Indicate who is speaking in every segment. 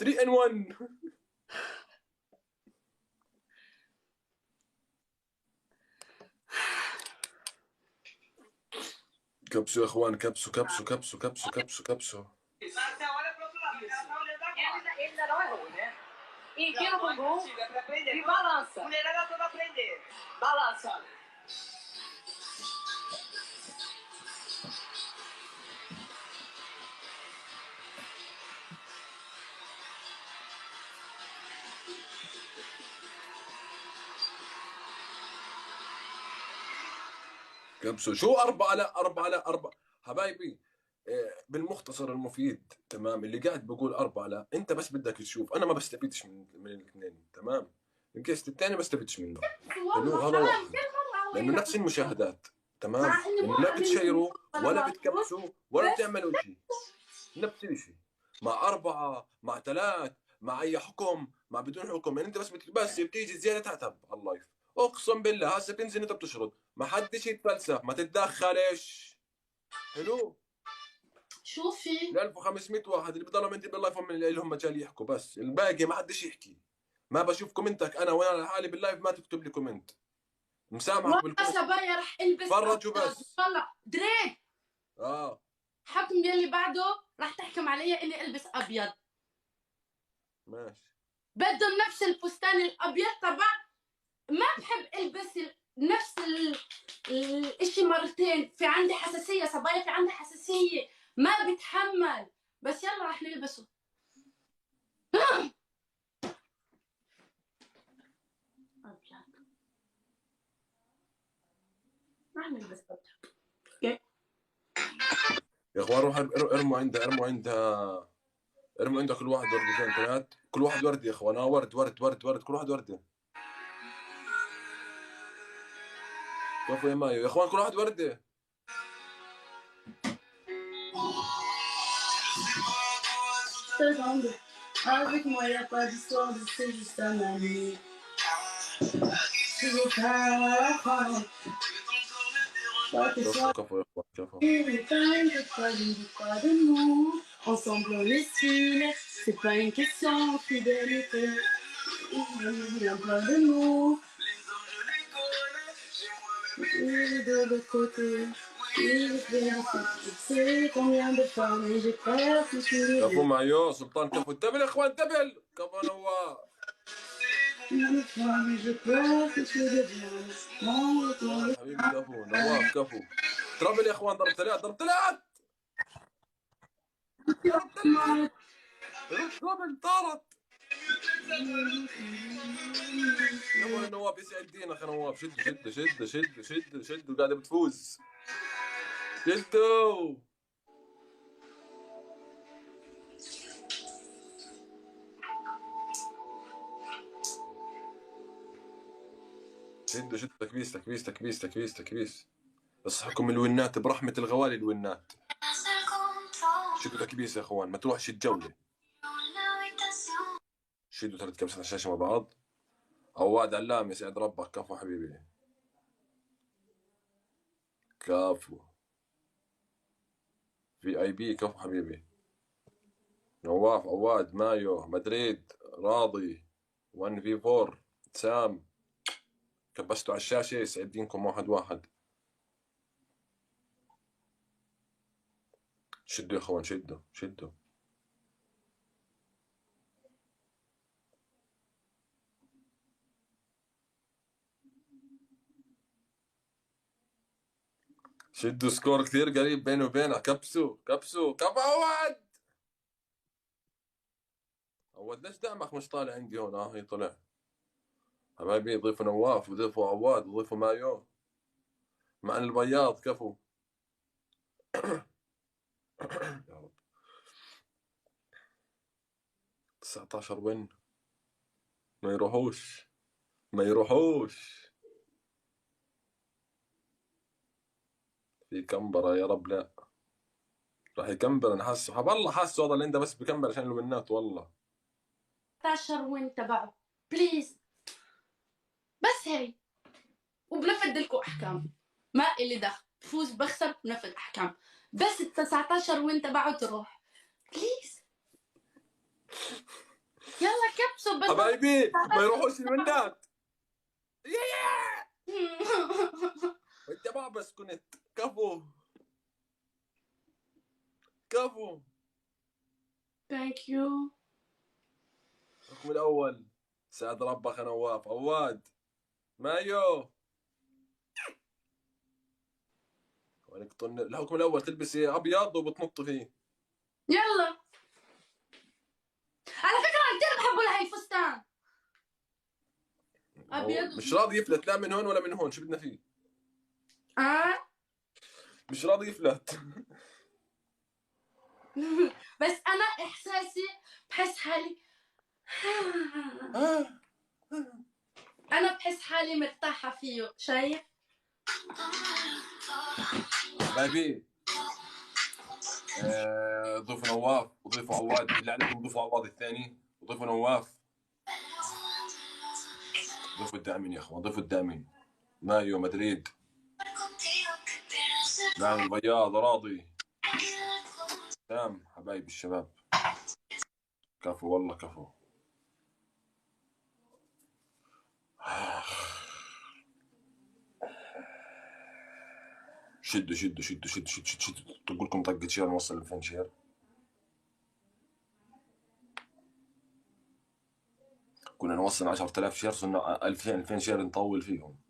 Speaker 1: 3 in 1. كبسوا يا اخوان، كبسوا كبسوا كبسوا كبسوا كبسوا كبسوا.
Speaker 2: Enfia no bumbum e balança. Mulherada toda aprender. Balança.
Speaker 1: كبسوا. شو 4 حبايبي. بالمختصر المفيد، تمام، اللي قاعد بقول 4 لا، انت بس بدك تشوف، انا ما بستفيدش من الاثنين، تمام. الجيست الثاني ما بستفيدش منه. حلو، هذا واحد، لانه نفس المشاهدات، تمام، انه لا بتشيروا ولا بتكبسوا ولا بتعملوا شيء، نفس الشيء. مع 4 مع 3 مع اي حكم مع بدون حكم، يعني انت بس بتيجي زياده تعتب على اللايف. اقسم بالله هسه بتنزل انت بتشرد، ما حدش يتفلسف، ما تتدخلش. حلو.
Speaker 2: شوفي
Speaker 1: ال 1500 واحد اللي بضلهم عندي باللايف هم اللي هم مجال يحكوا، بس الباقي ما حدش يحكي. ما بشوف كومنتك انا وانا لحالي باللايف، ما تكتب لي كومنت. مسامحك بالكومنت.
Speaker 2: صبايا رح البس
Speaker 1: فرجوا بس.
Speaker 2: طلع دريك.
Speaker 1: اه
Speaker 2: حكم يلي بعده رح تحكم علي اني البس ابيض.
Speaker 1: ماشي.
Speaker 2: بدهم نفس الفستان الابيض تبع. ما بحب البس نفس الاشي مرتين. في عندي حساسية صبايا، في عندي حساسية، ما بتحمل. بس يلا رح نلبسه. ابيض. رح نلبس ابيض.
Speaker 1: يا اخوان روح ارموا عندها، ارموا عندها كل واحد وردتين 3، كل واحد ورد يا اخوان. ورد ورد ورد ورد، كل واحد ورده. كفو يا مايو يا اخوان، كل واحد ورده.
Speaker 2: Avec moi, y a pas d'histoire, c'est juste un ami.
Speaker 1: كفو كفو يا اخوان كفو.
Speaker 2: Ensemble on est style, c'est pas une question de fidélité. Il y a plein de nous. Et de l'autre côté, c'est combien de femmes et j'ai peur que tu les
Speaker 1: كفو مايو سلطان، كفو. انتبه يا اخوان، انتبه. كفو نواف. حبيبي كفو نواف كفو. ترابل يا اخوان، ضرب 3 ضرب 3 ضرب 3. ترابل طارت. كفو يا نواف، يسعد دينك يا نواف. شد شد شد شد شد شد، وقاعده بتفوز. شدوا. شدوا شدوا. تكبيس تكبيس تكبيس تكبيس تكبيس. اصحكم الونات برحمة الغوالي الونات. شدوا تكبيس يا اخوان، ما تروحش الجولة. شدوا 3 كبسات على الشاشة مع بعض. عواد علام يسعد ربك. كفو حبيبي كفو. VIP كفو حبيبي. نواف، عواد، مايو، مدريد، راضي، 1v4، سام. كبستوا على الشاشة، يسعد دينكم 1-1. شدوا يا اخوان، شدوا شدوا. شدوا، سكور كثير قريب بيني وبينه. كبسوا كبسوا كفو عواد. عواد ليش دعمك مش طالع عندي هون؟ هي طلع. حبايبي ضيفوا نواف وضيفوا عواد وضيفوا مايو مع البياض. كفو. يا رب. 19 وين؟ ما يروحوش ما يروحوش. في كمبرة يا رب. لا راح يكمبر، انا حاسه والله، حاسه هذا اللي عنده بس بكمبر عشان الونات والله.
Speaker 2: 19 وين تبعه بليز. بس هي وبنفذ لكم احكام. ما اللي دخل بفوز بخسر بنفذ احكام. بس ال 19 وين تبعه تروح بليز. يلا كبسوا بدنا.
Speaker 1: حبايبي ما يروحوش الونات. انت ما بس كنت كفو كفو.
Speaker 2: ثانك يو.
Speaker 1: الرقم الاول سعد ربك نواف عواد مايو. وينك الحكم الاول تلبسي ابيض وبتنط فيه.
Speaker 2: يلا على فكرة أنا كثير بحبوا لهي الفستان. أبيض
Speaker 1: مش راضي يفلت لا من هون ولا من هون، شو بدنا فيه؟ مش راضي يفلت.
Speaker 2: بس أنا إحساسي بحس حالي أنا بحس حالي مرتاحة فيه، شايف؟
Speaker 1: حبايبي ضيفوا نواف وضيفوا عواد، بالله عليكم ضيفوا عواد الثاني وضيفوا نواف. ضيفوا الدامين يا اخوان، ضيفوا الدامين. مايو مدريد نعم البياض راضي تمام. حبايبي الشباب كفو والله كفو. شدوا شدوا شدوا شدوا شدوا شدوا شدوا. تقول لكم طقة شير نوصل 2000 شير. كنا نوصل 10000 شير، صرنا 2000 شير نطول فيهم.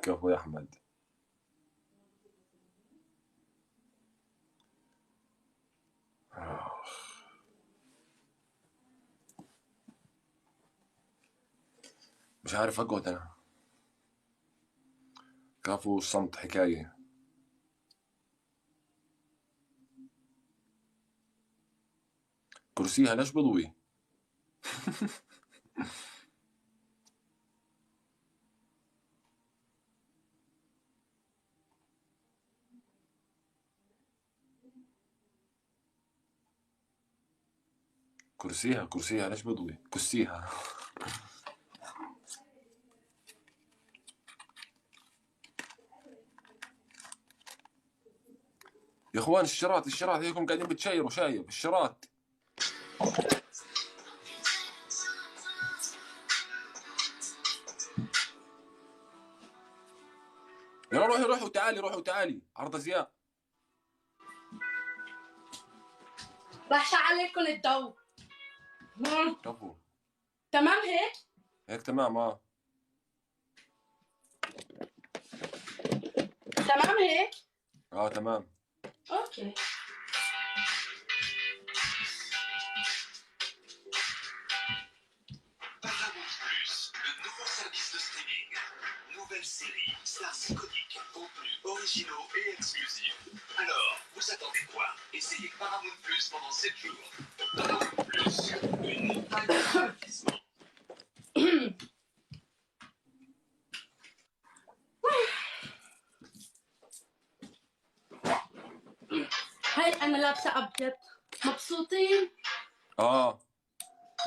Speaker 1: كفو يا احمد. مش عارف اقعد انا. كفو الصمت حكاية. كرسيها ليش بضوي؟ كرسيها ليش بضوي؟ كسيها. يا اخوان الشرات هيكم قاعدين بتشيروا شايب الشرات. يلا روحوا تعالي عرض ازياء.
Speaker 2: راح عليكم الضوء.
Speaker 1: كفو
Speaker 2: تمام هيك؟
Speaker 1: هيك تمام
Speaker 2: تمام هيك؟
Speaker 1: تمام.
Speaker 2: اوكي.
Speaker 3: Paramount Plus, le nouveau service de streaming. Nouvelles séries, stars iconiques, contenus originaux et exclusifs. Alors, vous attendez quoi? Essayez Paramount Plus pendant 7 jours. Paramount Plus, une montagne de divertissement.
Speaker 2: هاي أنا لابسة أبيض. مبسوطين؟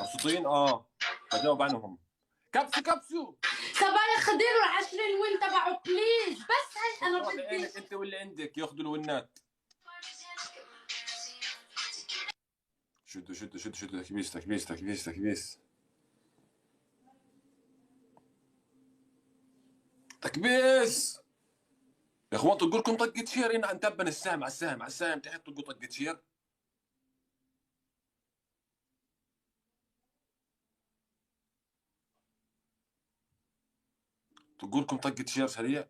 Speaker 1: مبسوطين بجاوب عنهم. كبسوا
Speaker 2: صبايا خدير ال20 وين تبعه بليز. بس هاي أنا
Speaker 1: روحي
Speaker 2: بدي.
Speaker 1: عينك انت واللي عندك ياخذوا الونات. شدوا تكبيس. تكبيس يا اخوان تقول لكم طقة شير هنا نتبن السهم على السهم تحت طقوا طقة شير. تقول لكم طقة شير سريع.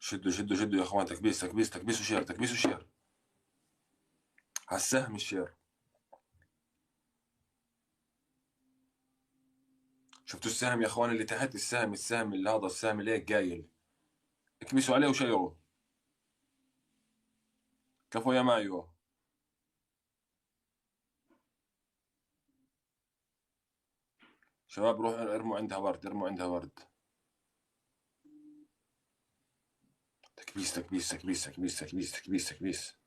Speaker 1: شدوا يا اخوان تكبيس وشير على السهم الشير. شفتوا السهم يا اخوان اللي تحت السهم اللي هذا السهم اللي هيك قايل اكبسوا عليه وشيروا. كفو يا مايو. شباب روحوا ارموا عندها ورد، ارموا عندها ورد. تكبيس تكبيس تكبيس تكبيس تكبيس تكبيس تكبيس.